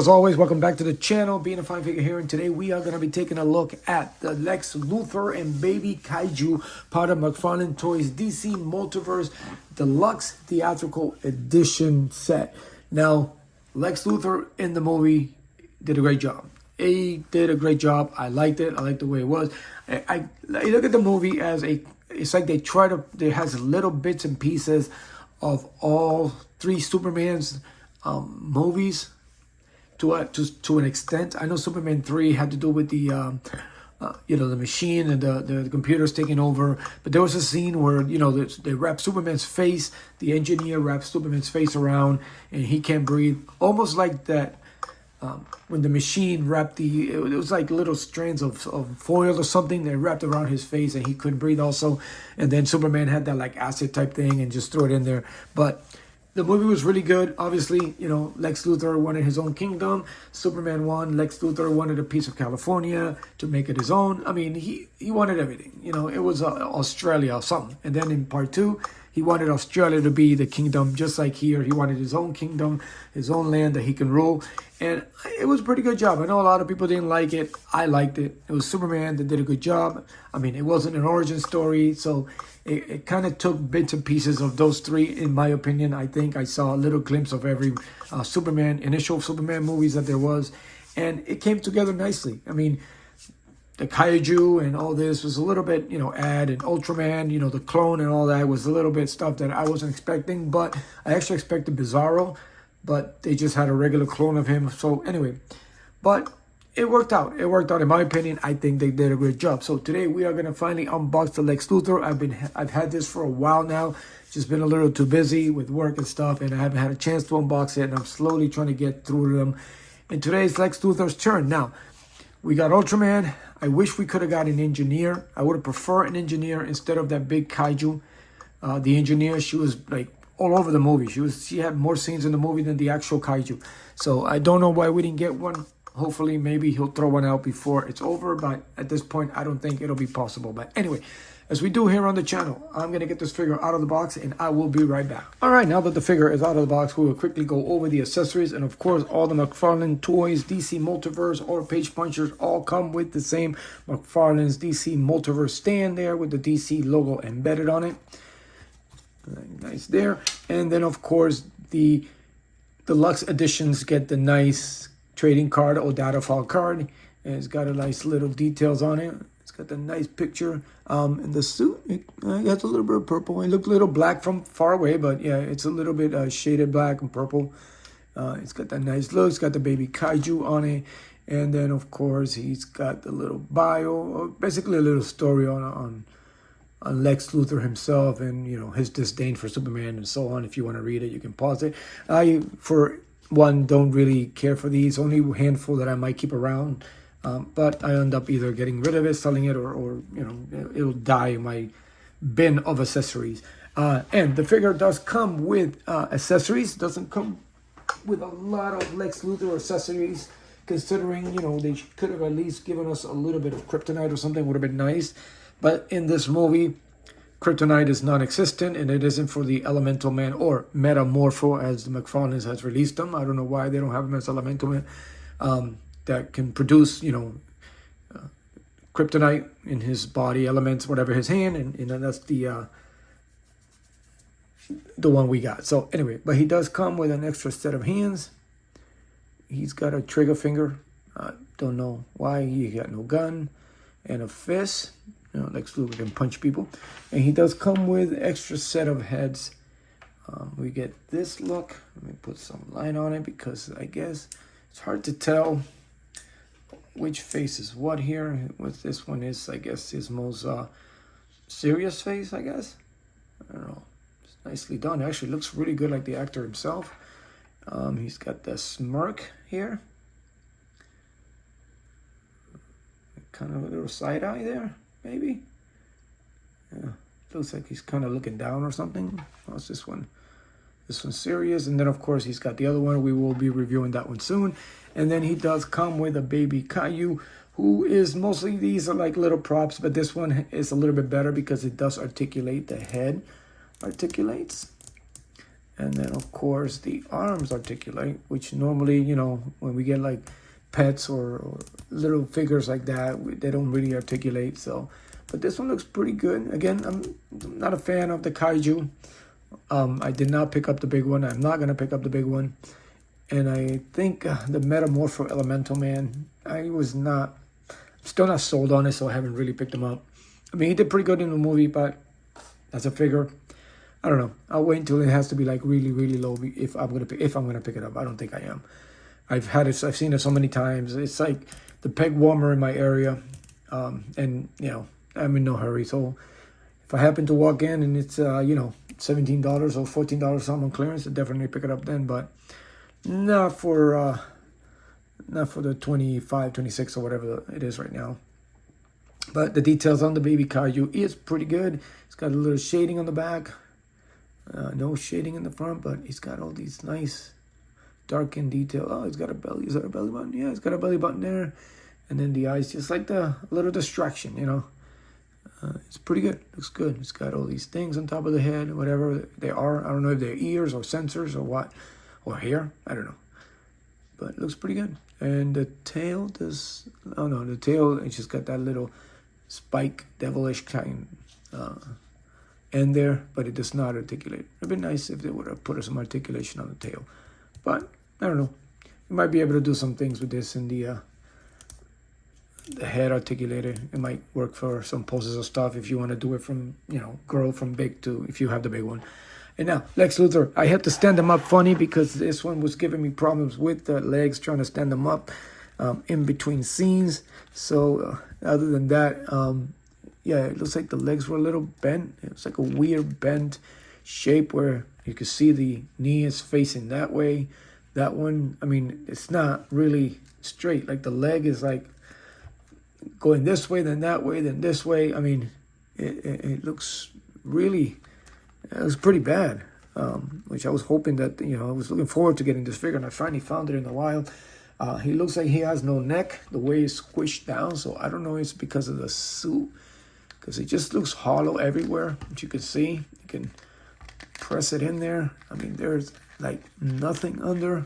as always, welcome back to the channel. Being a Fine Figure here, and today we are going to be taking a look at the Lex Luthor and Baby Kaiju part of Mcfarlane Toys DC Multiverse Deluxe Theatrical Edition set. Now, Lex Luthor in the movie did a great job. He did a great job. I liked it. I liked the way it was. I look at the movie as it's like there has little bits and pieces of all three Superman's movies. To an extent. I know Superman 3 had to do with the the machine and the computers taking over, but there was a scene where they wrap Superman's face, the engineer wraps Superman's face around and he can't breathe, almost like that when the machine wrapped it was like little strands of foil or something they wrapped around his face and he couldn't breathe also, and then Superman had that like acid type thing and just threw it in there. But the movie was really good. Obviously, Lex Luthor wanted his own kingdom. Superman won. Lex Luthor wanted a piece of California to make it his own. I mean, he wanted everything. It was Australia or something. And then in part 2, he wanted Australia to be the kingdom, just like here. He wanted his own kingdom, his own land that he can rule. And it was a pretty good job. I know a lot of people didn't like it. I liked it. It was Superman that did a good job. I mean, it wasn't an origin story, so it kind of took bits and pieces of those three, in my opinion. I think I saw a little glimpse of every initial Superman movies that there was, and it came together nicely. I mean, the Kaiju and all this was a little bit, and Ultraman, the clone and all that was a little bit stuff that I wasn't expecting, but I actually expected Bizarro, but they just had a regular clone of him. So anyway, but it worked out. It worked out in my opinion. I think they did a great job. So today we are gonna finally unbox the Lex Luthor. I've had this for a while now. Just been a little too busy with work and stuff, and I haven't had a chance to unbox it. And I'm slowly trying to get through them. And today is Lex Luthor's turn. Now we got Ultraman. I wish we could have got an engineer. I would have preferred an engineer instead of that big Kaiju. The engineer, she was like all over the movie. She had more scenes in the movie than the actual Kaiju. So I don't know why we didn't get one. Hopefully, maybe he'll throw one out before it's over. But at this point, I don't think it'll be possible. But anyway, as we do here on the channel, I'm going to get this figure out of the box and I will be right back. All right, now that the figure is out of the box, we will quickly go over the accessories. And of course, all the Mcfarlane Toys, DC Multiverse, or Page Punchers all come with the same Mcfarlane's DC Multiverse stand there with the DC logo embedded on it. Nice there. And then, of course, the Deluxe editions get the nice trading card or data file card, and it's got a nice little details on it. It's got the nice picture. In the suit, it has a little bit of purple. It looked a little black from far away, but yeah, it's a little bit shaded black and purple. It's got that nice look. It's got the Baby Kaiju on it, and then of course he's got the little bio, or basically a little story on Lex Luthor himself, and his disdain for Superman and so on. If you want to read it, you can pause it. I, for one, don't really care for these. Only a handful that I might keep around, but I end up either getting rid of it, selling it, or it'll die in my bin of accessories. And the figure does come with accessories. Doesn't come with a lot of Lex Luthor accessories, considering they could have at least given us a little bit of kryptonite or something. Would have been nice. But in this movie, kryptonite is non-existent, and it isn't for the Elemental Man or Metamorpho as the Mcfarlane has released them. I don't know why they don't have him as Elemental Man that can produce, kryptonite in his body, elements, whatever his hand, and that's the one we got. So anyway, but he does come with an extra set of hands. He's got a trigger finger. I don't know why. He got no gun and a fist. Lex Luthor can punch people. And he does come with extra set of heads. We get this look. Let me put some line on it because I guess it's hard to tell which face is what here. What this one is, I guess, his most serious face, I guess. I don't know. It's nicely done. Actually looks really good like the actor himself. He's got the smirk here. Kind of a little side eye there. Maybe. Yeah. Looks like he's kind of looking down or something. What's this one? This one's serious. And then, of course, he's got the other one. We will be reviewing that one soon. And then he does come with a Baby Kaiju, who is mostly, these are like little props, but this one is a little bit better because it does articulate. The head articulates. And then, of course, the arms articulate, which normally, you know, when we get like pets or little figures like that, they don't really articulate. So, but this one looks pretty good. Again, I'm not a fan of the Kaiju. I did not pick up the big one. I'm not going to pick up the big one. And I think the Metamorpho Elemental Man, still not sold on it, so I haven't really picked him up. I mean, he did pretty good in the movie, but as a figure, I don't know. I'll wait until it has to be like really, really low if I'm gonna pick it up. I don't think I am. I've seen it so many times. It's like the peg warmer in my area, and you know, I'm in no hurry. So if I happen to walk in and it's you know, $17 or $14 something on clearance, I'll definitely pick it up then. But not for the 25, 26 or whatever it is right now. But the details on the baby Kaiju is pretty good. It's got a little shading on the back. No shading in the front, but he's got all these nice darkened detail. Oh, he's got a belly. Is that a belly button? Yeah, he's got a belly button there. And then the eyes, just like the little distraction, you know. It's pretty good. Looks good. It's got all these things on top of the head, whatever they are. I don't know if they're ears or sensors or what. Or hair. I don't know. But it looks pretty good. And the tail does... Oh, no. The tail, it's just got that little spike, devilish kind end there, but it does not articulate. It'd be nice if they would have put some articulation on the tail, but I don't know. You might be able to do some things with this in the head articulator. It might work for some poses or stuff if you want to do it from, you know, girl from big to if you have the big one. And now Lex Luthor, I had to stand him up funny because this one was giving me problems with the legs, trying to stand them up in between scenes. So other than that, yeah, it looks like the legs were a little bent. It was like a weird bent shape where you could see the knee is facing that way. That one, I mean, it's not really straight. Like the leg is like going this way, then that way, then this way. I mean, it looks really, it was pretty bad. Which I was hoping that, you know, I was looking forward to getting this figure, and I finally found it in the wild. He looks like he has no neck, the way it's squished down. So I don't know if it's because of the suit, because it just looks hollow everywhere, which you can see. You can press it in there. I mean, there's like nothing under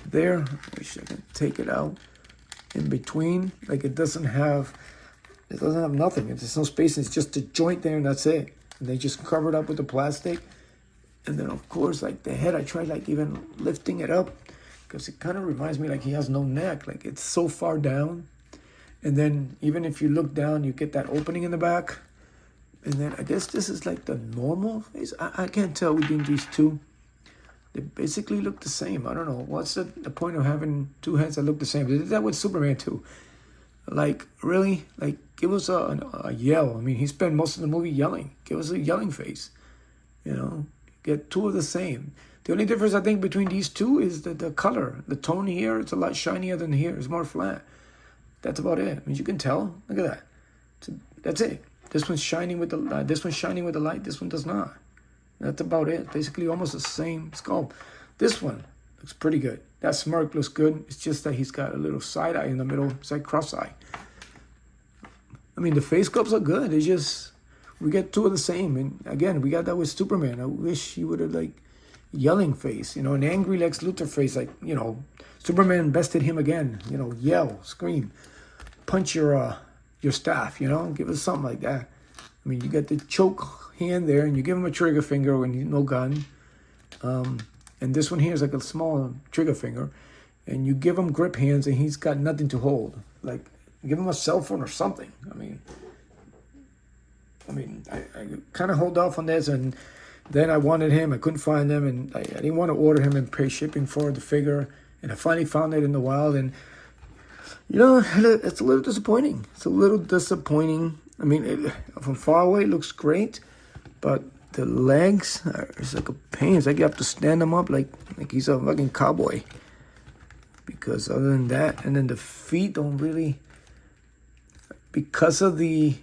there. I wish I can take it out in between. Like it doesn't have nothing. There's no space. It's just a joint there and that's it. And they just cover it up with the plastic. And then of course, like the head, I tried like even lifting it up because it kind of reminds me like he has no neck. Like it's so far down. And then even if you look down, you get that opening in the back. And then I guess this is like the normal face. I can't tell between these two. They basically look the same. I don't know. What's the point of having two heads that look the same? They did that with Superman too. Like, really? Like, give us a yell. I mean, he spent most of the movie yelling. Give us a yelling face. You know? Get two of the same. The only difference, I think, between these two is the color. The tone here, it's a lot shinier than here. It's more flat. That's about it. I mean, you can tell. Look at that. That's it. This one's shining with the light. This one's shining with the light. This one does not. That's about it. Basically, almost the same sculpt. This one looks pretty good. That smirk looks good. It's just that he's got a little side eye in the middle. It's like cross eye. I mean, the face sculpts are good. It's just we get two of the same. And again, we got that with Superman. I wish he would have like yelling face. You know, an angry Lex Luthor face. Like, you know, Superman bested him again. You know, yell, scream, punch your staff. You know, give us something like that. I mean, you got the choke hand there, and you give him a trigger finger when he's no gun. And this one here is like a small trigger finger, and you give him grip hands, and he's got nothing to hold. Like, give him a cell phone or something. I mean, I kind of hold off on this, and then I wanted him. I couldn't find him, and I didn't want to order him and pay shipping for the figure. And I finally found it in the wild, and you know, it's a little disappointing. It's a little disappointing. I mean, from far away, it looks great, but the legs are it's like a pain. It's like you have to stand him up like he's a fucking cowboy. Because other than that, and then the feet don't really, because of the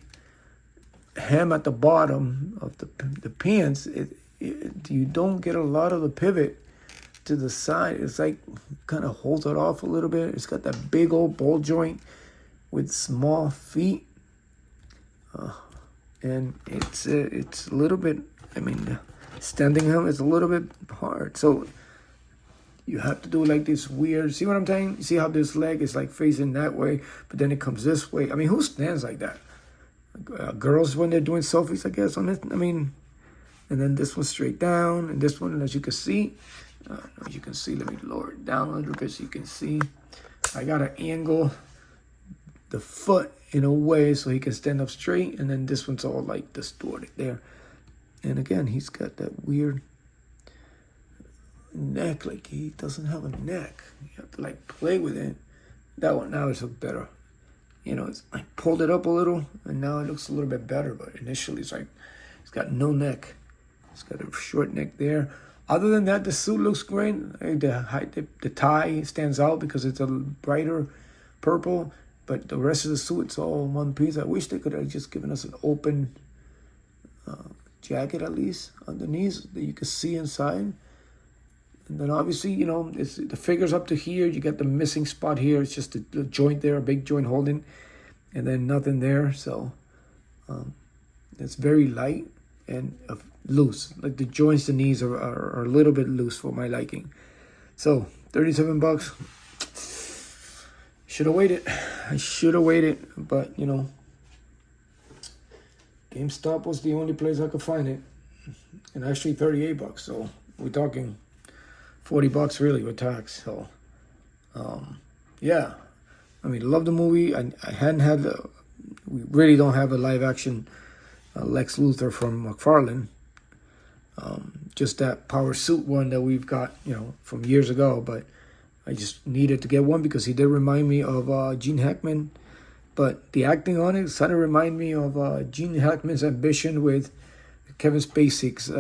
hem at the bottom of the pants, you don't get a lot of the pivot to the side. It's like kind of holds it off a little bit. It's got that big old ball joint with small feet. And it's a little bit, I mean, standing him is a little bit hard. So you have to do like this weird, see what I'm saying? See how this leg is like facing that way, but then it comes this way. I mean, who stands like that? Girls when they're doing selfies, I guess, on it. I mean, and then this one straight down, and this one, as you can see, let me lower it down a little bit so you can see. I got to angle the foot in a way so he can stand up straight, and then this one's all like distorted there. And again, he's got that weird neck, like he doesn't have a neck. You have to like play with it. That one now is look better. You know, it's I pulled it up a little, and now it looks a little bit better. But initially, it's like it's got no neck. It's got a short neck there. Other than that, the suit looks great. The tie stands out because it's a brighter purple. But the rest of the suit, it's all in one piece. I wish they could have just given us an open jacket at least underneath that you could see inside. And then obviously, you know, it's the figure's up to here. You got the missing spot here. It's just a joint there, a big joint holding, and then nothing there. So it's very light and loose. Like the joints, the knees are a little bit loose for my liking. So $37. Should have waited. I should have waited, but you know, GameStop was the only place I could find it, and actually $38. So we're talking $40 really with tax. So yeah, I mean, love the movie. I hadn't had we really don't have a live action Lex Luthor from Mcfarlane. Just that power suit one that we've got, you know, from years ago, but I just needed to get one because he did remind me of Gene Hackman. But the acting on it sort of remind me of Gene Hackman's ambition with Kevin Spacey's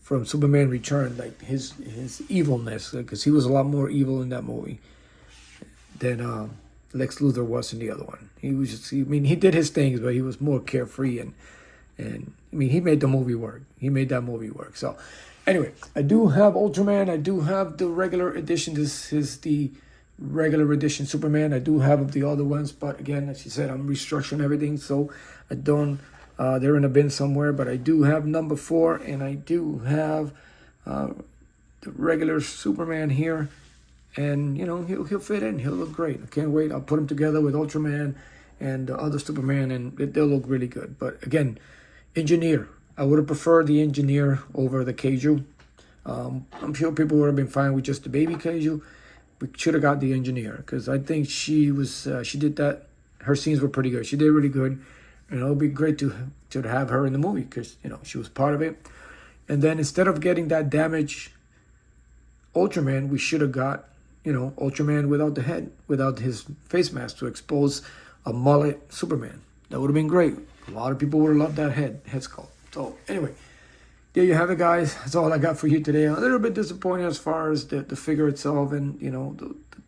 from Superman Return, like his evilness, because he was a lot more evil in that movie than Lex Luthor was in the other one. He was just, I mean, he did his things, but he was more carefree and I mean, he made the movie work. He made that movie work. So anyway, I do have Ultraman. I do have the regular edition. This is the regular edition Superman. I do have the other ones, but again, as you said, I'm restructuring everything, so I don't. They're in a bin somewhere, but I do have number 4, and I do have the regular Superman here, and you know he'll fit in. He'll look great. I can't wait. I'll put him together with Ultraman and the other Superman, and they'll look really good. But again, Engineer. I would have preferred the Engineer over the Kaiju. I'm sure people would have been fine with just the baby Kaiju. We should have got the Engineer because I think she did that. Her scenes were pretty good. She did really good, and it would be great to have her in the movie because you know she was part of it. And then instead of getting that damaged Ultraman, we should have got, you know, Ultraman without the head, without his face mask to expose a mullet Superman. That would have been great. A lot of people would have loved that head sculpt. So anyway, there you have it, guys. That's all I got for you today. A little bit disappointed as far as the figure itself and, you know,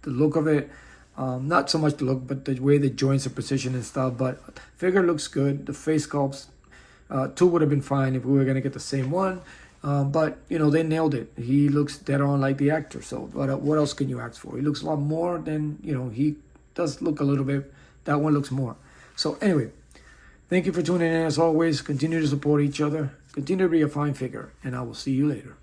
the look of it. Not so much the look, but the way the joints are positioned and stuff. But figure looks good. The face sculpts, 2 would have been fine if we were going to get the same one. But, you know, they nailed it. He looks dead on like the actor. So what else can you ask for? He looks a lot more than, you know, he does look a little bit. That one looks more. So anyway, thank you for tuning in. As always, continue to support each other. Continue to be a fine figure. And I will see you later.